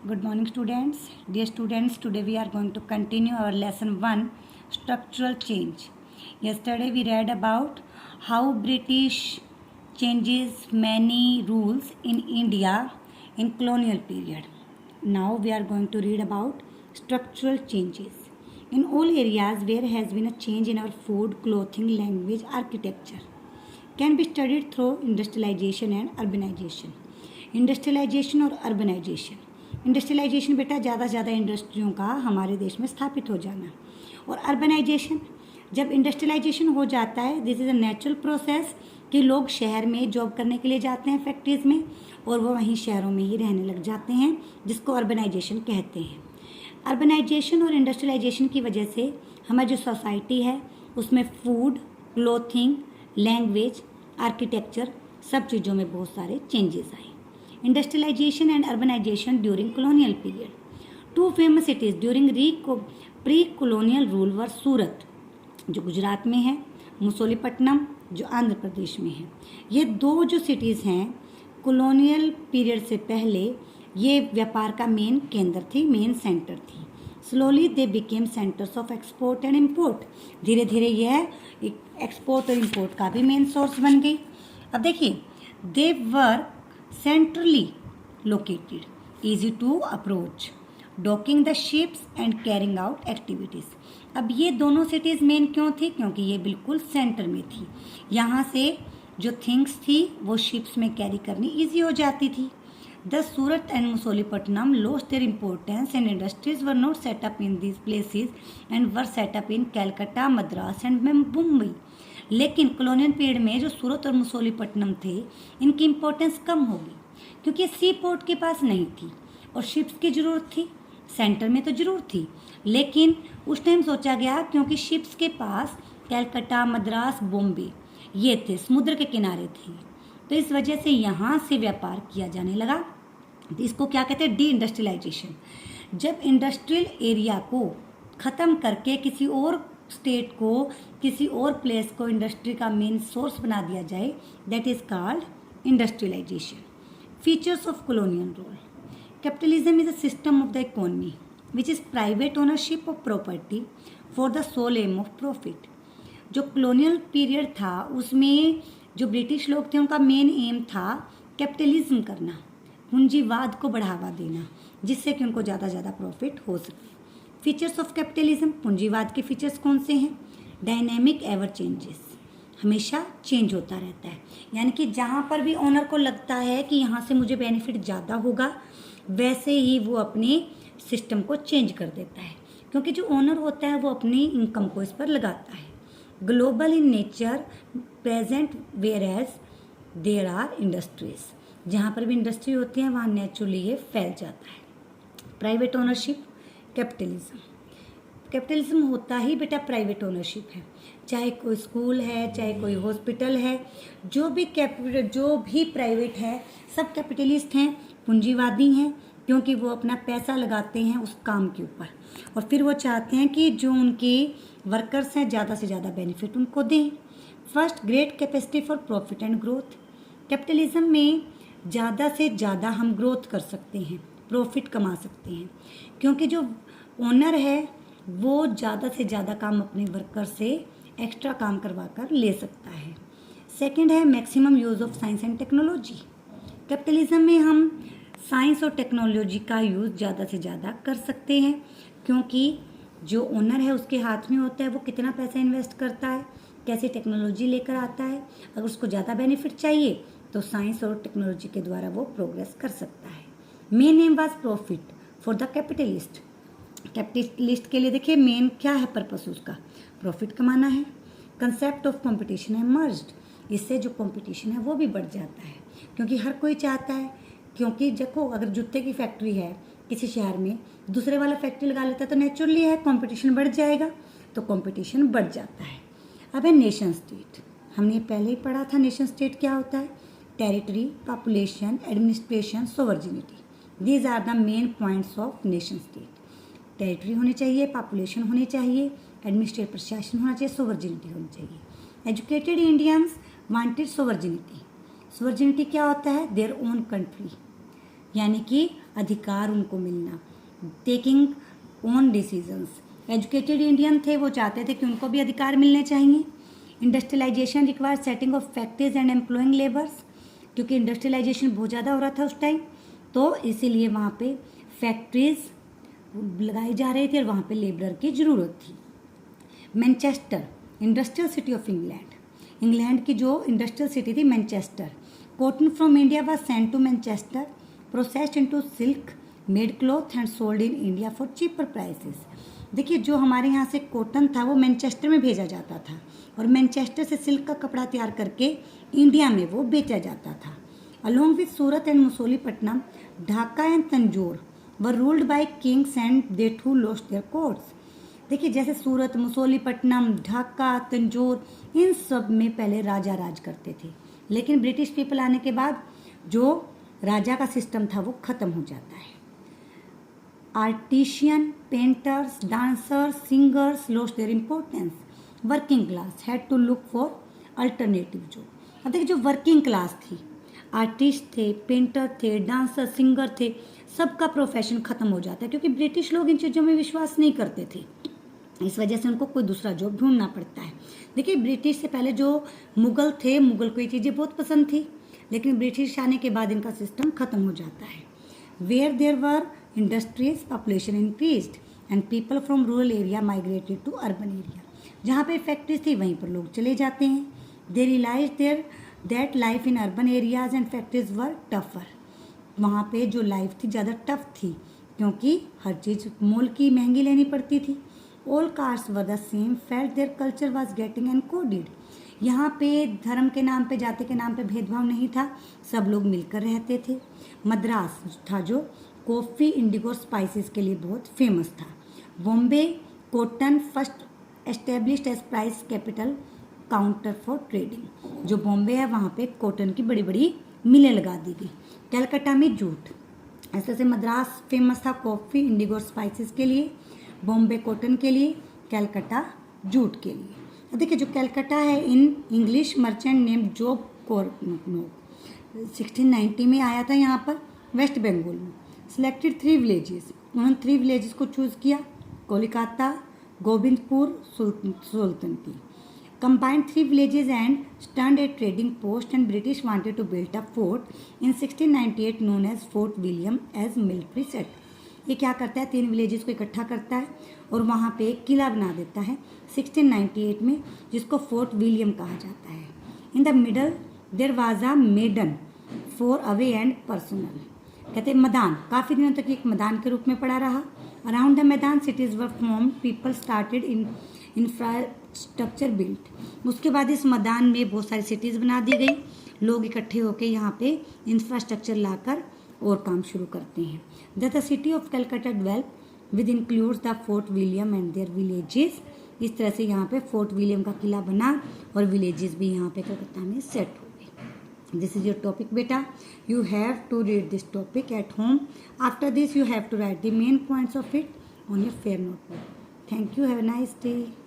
Good morning, students. Dear students, today we are going to continue our lesson 1, structural change. Yesterday we read about how British changes many rules in India in colonial period. Now we are going to read about structural changes. In all areas where has been a change in our food, clothing, language, architecture can be studied through industrialization and urbanization. Industrialization और urbanization बेटा ज़्यादा से ज़्यादा इंडस्ट्रियों का हमारे देश में स्थापित हो जाना, और अर्बनाइजेशन जब इंडस्ट्रियलाइजेशन हो जाता है, this is a natural process कि लोग शहर में जॉब करने के लिए जाते हैं फैक्ट्रीज़ में और वो वहीं शहरों में ही रहने लग जाते हैं, जिसको अर्बनाइजेशन कहते हैं। अर्बनाइजेशन और इंडस्ट्रियलाइजेशन की वजह से हमारी जो सोसाइटी है उसमें फूड, क्लोथिंग, लैंग्वेज, आर्किटेक्चर सब चीज़ों में बहुत सारे चेंजेस आए। Industrialization and urbanization during colonial period. Two famous cities during pre-colonial rule were Surat जो गुजरात में है, मुसोलीपट्टनम जो आंध्र प्रदेश में है। ये दो जो सिटीज़ हैं कॉलोनियल पीरियड से पहले ये व्यापार का मेन केंद्र थी, मेन सेंटर थी। Slowly they became centres of export and import. धीरे धीरे यह एक्सपोर्ट और इम्पोर्ट का भी मेन सोर्स बन गई। अब देखिए, दे वर centrally located, easy to approach, docking the ships and carrying out activities. अब ये दोनों सिटीज़ मेन क्यों थी? क्योंकि ये बिल्कुल सेंटर में थी। यहाँ से जो थिंग्स थी वो शिप्स में कैरी करनी इजी हो जाती थी। The Surat and Musolipatnam lost their importance and industries were not set up in these places and were set up in Calcutta, Madras and Mumbai. लेकिन कॉलोनियल पीरियड में जो सूरत और मुसोलीपट्टनम थे इनकी इम्पोर्टेंस कम होगी क्योंकि सी पोर्ट के पास नहीं थी और शिप्स की ज़रूरत थी। सेंटर में तो ज़रूर थी, लेकिन उस टाइम सोचा गया क्योंकि शिप्स के पास कैलकटा, मद्रास, बॉम्बे ये थे, समुद्र के किनारे थे, तो इस वजह से यहाँ से व्यापार किया जाने लगा। तो इसको क्या कहते हैं? Deindustrialization. जब इंडस्ट्रियल एरिया को ख़त्म करके किसी और स्टेट को, किसी और प्लेस को इंडस्ट्री का मेन सोर्स बना दिया जाए, that is called industrialization. Features of colonial rule. Capitalism is a system of the economy which is private ownership of property for the sole aim of profit. जो colonial period था उसमें जो British लोग थे उनका मेन एम था capitalism करना, पूंजीवाद को बढ़ावा देना, जिससे कि उनको ज़्यादा से ज़्यादा प्रॉफिट हो सके। फीचर्स ऑफ कैपिटलिज्म, पूंजीवाद के फीचर्स कौन से हैं? डायनेमिक एवर चेंजेस, हमेशा चेंज होता रहता है, यानी कि जहाँ पर भी ओनर को लगता है कि यहाँ से मुझे बेनिफिट ज़्यादा होगा वैसे ही वो अपने सिस्टम को चेंज कर देता है, क्योंकि जो ओनर होता है वो अपनी इनकम को इस पर लगाता है। Global in nature present whereas there are industries, जहाँ पर भी इंडस्ट्री होती है वहाँ नेचुरली ये फैल जाता है। प्राइवेट ओनरशिप, कैपिटलिज्म होता ही बेटा प्राइवेट ओनरशिप है। चाहे कोई स्कूल है, चाहे कोई हॉस्पिटल है, जो भी प्राइवेट है सब कैपिटलिस्ट हैं, पूंजीवादी हैं, क्योंकि वो अपना पैसा लगाते हैं उस काम के ऊपर और फिर वो चाहते हैं कि जो उनके वर्कर्स हैं ज़्यादा से ज़्यादा बेनिफिट उनको दें। First, great capacity for profit and growth. Capitalism में ज़्यादा से ज़्यादा हम ग्रोथ कर सकते हैं, प्रॉफिट कमा सकते हैं, क्योंकि जो ओनर है वो ज़्यादा से ज़्यादा काम अपने वर्कर से एक्स्ट्रा काम करवा कर ले सकता है। सेकंड है maximum use of science and technology. Capitalism में हम साइंस और टेक्नोलॉजी का यूज़ ज़्यादा से ज़्यादा कर सकते हैं, क्योंकि जो ओनर है उसके हाथ में होता है वो कितना पैसा इन्वेस्ट करता है, कैसी टेक्नोलॉजी लेकर आता है। अगर उसको ज़्यादा बेनिफिट चाहिए तो साइंस और टेक्नोलॉजी के द्वारा वो प्रोग्रेस कर सकता है। Main M was profit for the capitalist. Capitalist के लिए देखिए मेन क्या है पर्पस उसका? प्रॉफिट कमाना है। कंसेप्ट ऑफ कंपटीशन है मर्ज्ड, इससे जो कंपटीशन है वो भी बढ़ जाता है, क्योंकि हर कोई चाहता है, क्योंकि देखो अगर जूते की फैक्ट्री है किसी शहर में, दूसरे वाला फैक्ट्री लगा लेता है तो नेचुरली है कंपटीशन बढ़ जाएगा, तो कंपटीशन बढ़ जाता है। अब है नेशन स्टेट, हमने पहले ही पढ़ा था नेशन स्टेट क्या होता है? Territory, population, administration, sovereignty, these are the main points of nation state. Territory होनी चाहिए, पॉपुलेशन होनी चाहिए, एडमिनिस्ट्रेटिव प्रशासन होना चाहिए, सोवर्जिनिटी होनी चाहिए। Educated Indians wanted sovereignty. Sovereignty क्या होता है? देयर ओन कंट्री, यानी कि अधिकार उनको मिलना, taking own decisions. Educated Indian थे, वो चाहते थे कि उनको भी अधिकार मिलने चाहिए। Industrialization require setting of factories and employing labours, क्योंकि इंडस्ट्रियलाइजेशन बहुत ज़्यादा हो रहा था उस टाइम, तो इसीलिए वहाँ पे फैक्ट्रीज लगाई जा रही थी और वहाँ पे लेबर की ज़रूरत थी। Manchester industrial city of England की जो इंडस्ट्रियल सिटी थी Manchester. Cotton from India was sent to Manchester, processed into silk, made cloth and sold in India for cheaper prices. देखिए, जो हमारे यहाँ से कॉटन था वो मैनचेस्टर में भेजा जाता था और मैनचेस्टर से सिल्क का कपड़ा तैयार करके इंडिया में वो बेचा जाता था। Along with Surat and Masulipatnam, Dhaka and Tanjore were ruled by kings and they too lost their courts. देखिए, जैसे सूरत, मुसोलीपट्टनम, ढाका, तंजौर, इन सब में पहले राजा राज करते थे, लेकिन ब्रिटिश पीपल आने के बाद जो राजा का सिस्टम था वो ख़त्म हो जाता है। Artisan, painters, dancers, singers lost their importance. Working class had to look for alternative job. अब देखिए, जो वर्किंग क्लास थी, आर्टिस्ट थे, पेंटर थे, डांसर, सिंगर थे, सबका प्रोफेशन ख़त्म हो जाता है, क्योंकि ब्रिटिश लोग इन चीज़ों में विश्वास नहीं करते थे। इस वजह से उनको कोई दूसरा जॉब ढूंढना पड़ता है। देखिए, ब्रिटिश से पहले जो मुगल थे, मुगल को ये चीज़ें बहुत पसंद थी, लेकिन ब्रिटिश आने के बाद इनका सिस्टम ख़त्म हो जाता है। Where there were industries, population increased and people from rural area migrated to urban area. जहाँ पे फैक्ट्रीज थी वहीं पर लोग चले जाते हैं। They realise there that life in urban areas and factories were tougher. वहाँ पे जो लाइफ थी ज़्यादा टफ थी, क्योंकि हर चीज़ मोल की महंगी लेनी पड़ती थी। All cast were the same, felt their culture was getting encoded. यहाँ पे धर्म के नाम पे, जाति के नाम पे भेदभाव नहीं था, सब लोग मिलकर रहते थे। मद्रास था जो कॉफ़ी, इंडिगो, स्पाइसेस के लिए बहुत फेमस था। Bombay cotton first established as price capital counter for trading. जो बॉम्बे है वहाँ पे कॉटन की बड़ी बड़ी मिलें लगा दी गई। कलकत्ता में जूट, ऐसे मद्रास फेमस था कॉफ़ी, इंडिगो, स्पाइसेस के लिए, बॉम्बे कॉटन के लिए, कलकत्ता जूट के लिए। देखिए, जो कलकत्ता है, in English merchant name Job Charnock 1690 में आया था यहाँ पर वेस्ट बंगाल में। सिलेक्टेड 3 विलेजेस, उन्होंने 3 विलेजेस को चूज़ किया, Kolkata, Govindpur, Sultanpur. Combined 3 villages and turned a trading post, and British wanted to build a fort in 1698 known as Fort William as military set. ये क्या करता है, 3 विलेजेस को इकट्ठा करता है और वहाँ पे एक किला बना देता है 1698 में, जिसको फोर्ट विलियम कहा जाता है। In the middle there was a maidan far away and personal, कहते हैं मैदान, काफ़ी दिनों तक एक मैदान के रूप में पड़ा रहा। अराउंड द मैदान cities were form, people started in infrastructure built. उसके बाद इस मैदान में बहुत सारी सिटीज़ बना दी गई, लोग इकट्ठे होकर यहाँ पे इंफ्रास्ट्रक्चर लाकर और काम शुरू करते हैं। The city of Calcutta develop with includes the fort William and their villages. इस तरह से यहाँ पे फोर्ट विलियम का किला बना और विलेजेस भी यहाँ पे कलकत्ता में सेट हो गए। दिस इज योर टॉपिक बेटा, you have to read this topic at home. After this you have to write the main points of it on your fair notebook. Thank you, have a nice day.